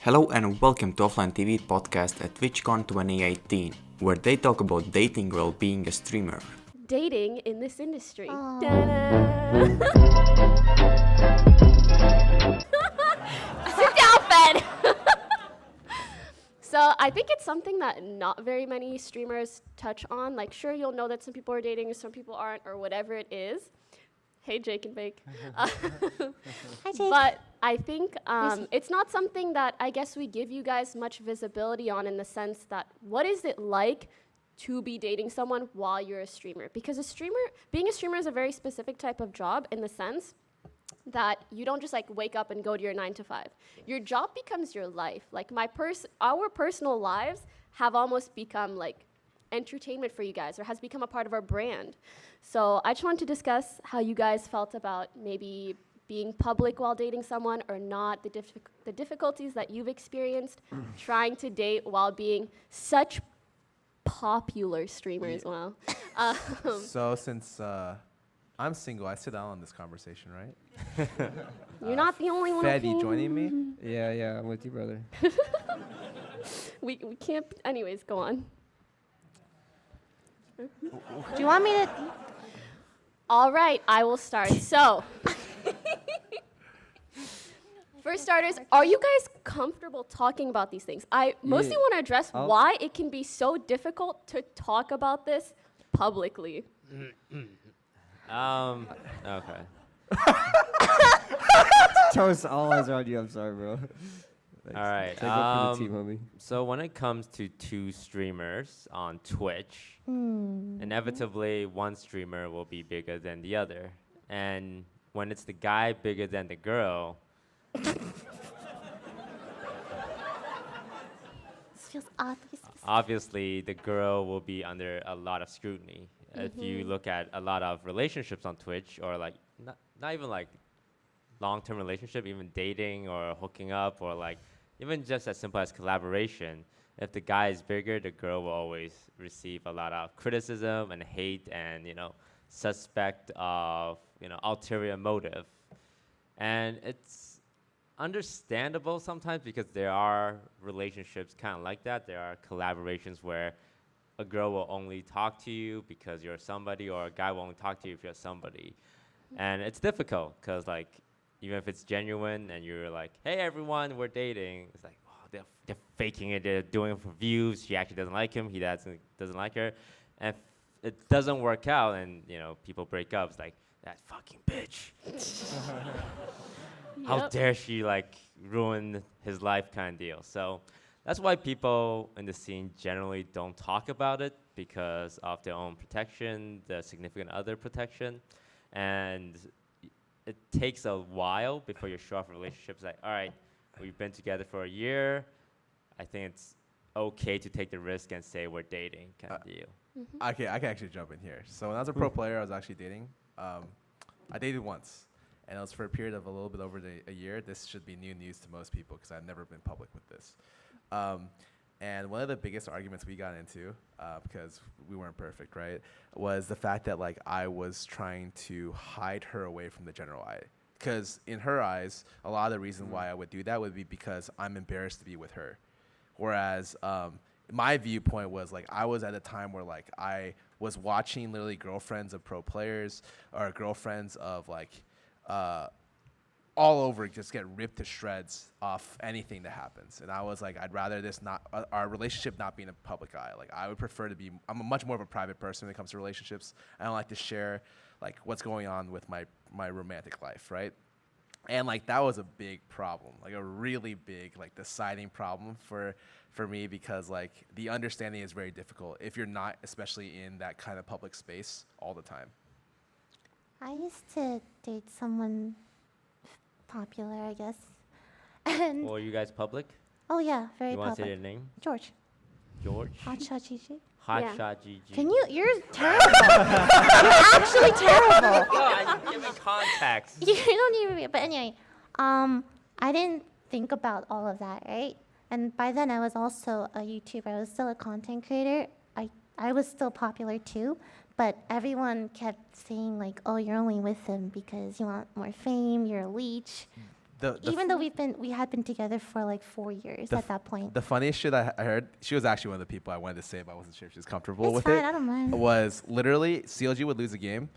Hello and welcome to Offline TV podcast at TwitchCon 2018, where they talk about dating while being a streamer. Dating in this industry. Aw. Sit down, Fed. So I think it's something that not very many streamers touch on. Like, sure, you'll know that some people are dating, some people aren't, or whatever it is. Hey, Jake and Bake. Hi, Jake. But I think it's not something that I guess we give you guys much visibility on, in the sense that what is it like to be dating someone while you're a streamer? Because being a streamer is a very specific type of job, in the sense that you don't just like wake up and go to your 9 to 5. Your job becomes your life. Like our personal lives have almost become like entertainment for you guys, or has become a part of our brand. So I just wanted to discuss how you guys felt about maybe being public while dating someone or not, the difficulties that you've experienced trying to date while being such popular streamer as well. So since I'm single, I sit down on this conversation, right? You're not the only one. Fed, you okay? joining me? Yeah, I'm with you, brother. We can't. Anyways, go on. Do you want me to? All right, I will start. So, for starters, are you guys comfortable talking about these things? I mostly want to address why it can be so difficult to talk about this publicly. Okay. Toast, all eyes are on you. I'm sorry, bro. All right. Take up for the team, homie. So when it comes to two streamers on Twitch, inevitably one streamer will be bigger than the other. And when it's the guy bigger than the girl, This feels oddly specific. obviously the girl will be under a lot of scrutiny. If you look at a lot of relationships on Twitch, or like not even like long-term relationship, even dating or hooking up, or like even just as simple as collaboration, if the guy is bigger, the girl will always receive a lot of criticism and hate and, suspect of, ulterior motive. And it's understandable sometimes, because there are relationships kind of like that. There are collaborations where a girl will only talk to you because you're somebody, or a guy will only talk to you if you're somebody. And it's difficult, because like, even if it's genuine and you're like, hey everyone, we're dating, it's like, oh, they're faking it, they're doing it for views, she actually doesn't like him, he doesn't like her. And if it doesn't work out and people break up, it's like, that fucking bitch. How dare she like ruin his life, kind of deal. So that's why people in the scene generally don't talk about it, because of their own protection, the significant other protection. And it takes a while before you're sure of a relationship. It's like, all right, we've been together for a year. I think it's okay to take the risk and say we're dating, kind of deal. Okay, I can actually jump in here. So when I was a pro player, I was actually dating. I dated once, and it was for a period of a little bit over a year. This should be new news to most people, because I've never been public with this. And one of the biggest arguments we got into, because we weren't perfect, right, was the fact that like I was trying to hide her away from the general eye. Because in her eyes, a lot of the reason why I would do that would be because I'm embarrassed to be with her. Whereas my viewpoint was like, I was at a time where like I was watching literally girlfriends of pro players, or girlfriends of like all over just get ripped to shreds off anything that happens. And I was like, I'd rather this not, our relationship not be in a public eye. Like I would prefer to be, I'm a much more of a private person when it comes to relationships. I don't like to share like what's going on with my romantic life, right? And like that was a big problem, like a really big like deciding problem for me, because like the understanding is very difficult if you're not, especially in that kind of public space all the time. I used to date someone popular, I guess. And Well, are you guys public? oh yeah, very You want to say public. their name? George. George? Hotshot Gigi. Hotshot GG. Can you? You're terrible. You're actually terrible. Give me context. You don't even. But anyway, I didn't think about all of that, right? And by then I was also a YouTuber. I was still a content creator. I was still popular too, but everyone kept saying like, "Oh, you're only with him because you want more fame. You're a leech." Even though we had been together for like 4 years at that point. The funniest shit I heard, she was actually one of the people I wanted to say, but I wasn't sure if she was comfortable It's with fine, it. I don't mind. Was literally CLG would lose a game.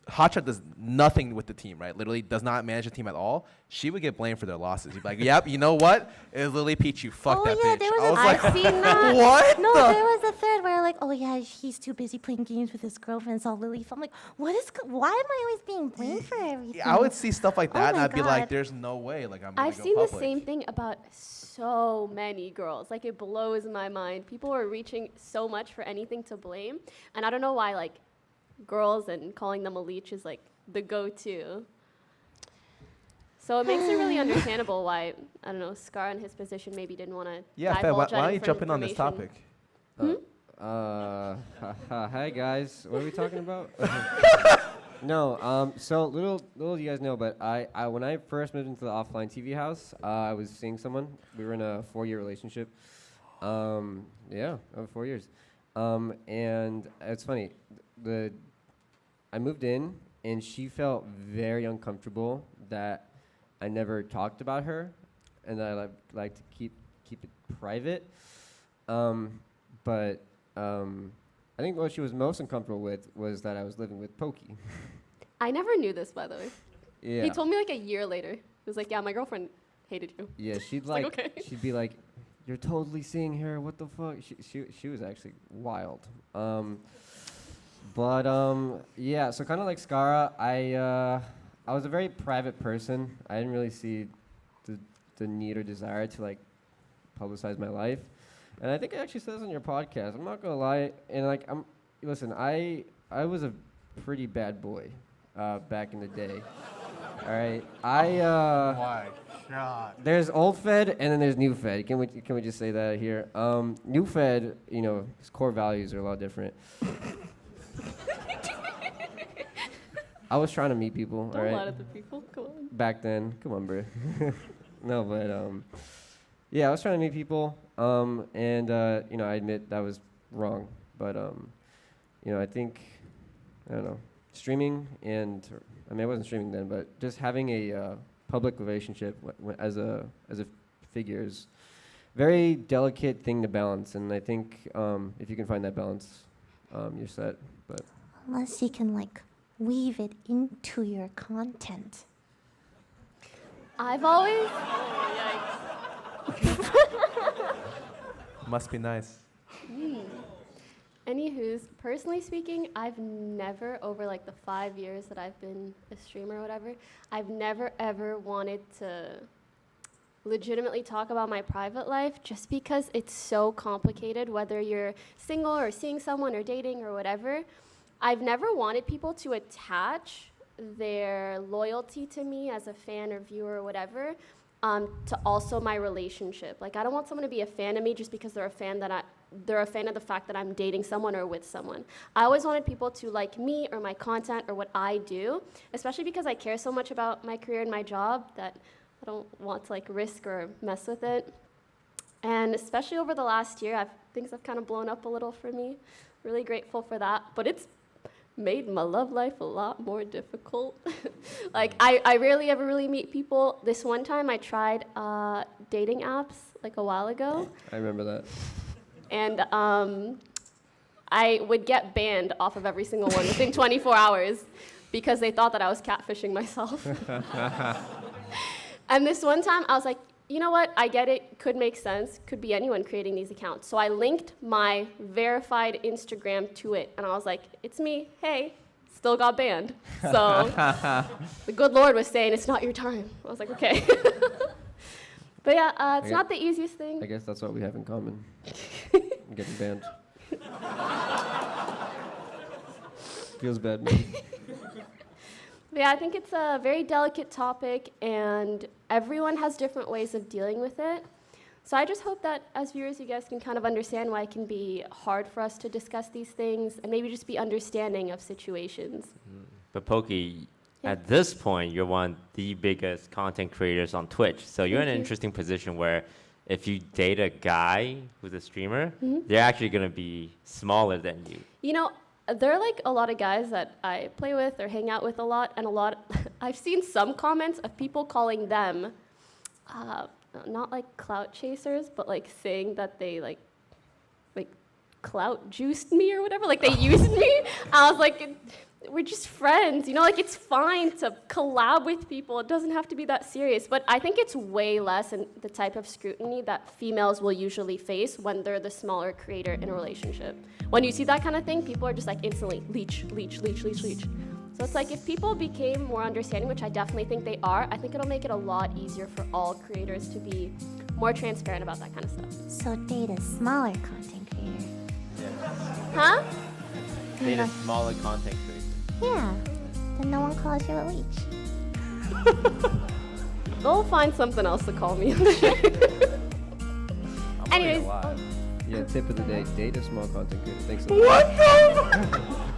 Hotshot does nothing with the team, right? Literally does not manage the team at all. She would get blamed for their losses. You'd be like, yep, you know what? It was Lily Peach, you fucked that bitch. There was I was I've like, seen that. what? No, the- there was a thread where like, oh yeah, he's too busy playing games with his girlfriend, so Lily. I'm like, why am I always being blamed for everything? I would see stuff like Oh that, and my I'd be like, God. there's no way. Like, I'm gonna I've go seen the public. same thing about so many girls. Like, it blows my mind. People are reaching so much for anything to blame. And I don't know why, like, girls and calling them a leech is, like, the go-to. So it makes it really understandable why, I don't know, Scarra in his position maybe didn't want to Yeah, Fed, why don't you jump in on this topic? Hi guys, what are we talking about? No, so little do you guys know, but I when I first moved into the offline TV house, I was seeing someone. We were in a 4-year relationship. Yeah, over 4 years. And it's funny, I moved in and she felt very uncomfortable that I never talked about her, and I like to keep it private. But I think what she was most uncomfortable with was that I was living with Pokey. I never knew this, by the way. Yeah. He told me like a year later. He was like, yeah, my girlfriend hated you. Yeah, she'd like, like, okay. she'd be like, "You're totally seeing her. What the fuck?" She was actually wild. Yeah. So kind of like Scarra, I was a very private person. I didn't really see the need or desire to like publicize my life, and I think it actually says on your podcast. I'm not gonna lie, and like listen, I was a pretty bad boy back in the day. All right, My God. there's old Fed and then there's new Fed. Can we just say that here? New Fed, you know, his core values are a lot different. I was trying to meet people, Don't all right? lie to the people. Come on. Back then, come on, bro. No, but yeah, I was trying to meet people, and you know, I admit that was wrong, but you know, I think, I don't know, streaming and I mean, I wasn't streaming then, but just having a public relationship as a figure is very delicate thing to balance, and I think if you can find that balance, you're set. But Unless you can like weave it into your content. I've always. Must be nice. Anywho's, personally speaking, I've never, over like the 5 years that I've been a streamer or whatever, I've never ever wanted to legitimately talk about my private life just because it's so complicated, whether you're single or seeing someone or dating or whatever. I've never wanted people to attach their loyalty to me as a fan or viewer or whatever to also my relationship. Like, I don't want someone to be a fan of me just because they're a fan of the fact that I'm dating someone or with someone. I always wanted people to like me or my content or what I do, especially because I care so much about my career and my job that I don't want to like risk or mess with it. And especially over the last year, things have kind of blown up a little for me. Really grateful for that, but it's made my love life a lot more difficult. Like, I rarely ever really meet people. This one time I tried dating apps like a while ago. I remember that. And I would get banned off of every single one within 24 hours because they thought that I was catfishing myself. And this one time, I was like, you know what? I get it. Could make sense. Could be anyone creating these accounts. So I linked my verified Instagram to it. And I was like, it's me. Hey. Still got banned. So the good Lord was saying, it's not your time. I was like, okay. But yeah, it's not the easiest thing. I guess that's what we have in common. Getting banned. Feels bad, man. But yeah, I think it's a very delicate topic, and everyone has different ways of dealing with it. So I just hope that as viewers, you guys can kind of understand why it can be hard for us to discuss these things, and maybe just be understanding of situations. But Pokey, Yeah. at this point, you're one of the biggest content creators on Twitch. So you're in an Thank you. interesting position where if you date a guy who's a streamer, Mm-hmm. they're actually going to be smaller than you. You know, there are like a lot of guys that I play with or hang out with a lot, and I've seen some comments of people calling them, not like clout chasers, but like saying that they like clout juiced me or whatever, like they used me. I was like, we're just friends, you know, like it's fine to collab with people. It doesn't have to be that serious. But I think it's way less in the type of scrutiny that females will usually face when they're the smaller creator in a relationship. When you see that kind of thing, people are just like instantly leech. So it's like if people became more understanding, which I definitely think they are, I think it'll make it a lot easier for all creators to be more transparent about that kind of stuff. So date a smaller content creator. Huh? Date a smaller content creator. Yeah. Then no one calls you a leech. They'll find something else to call me. I'm Anyways. alive. Yeah, tip of the day, date a small content creator. Thanks a What lot. the?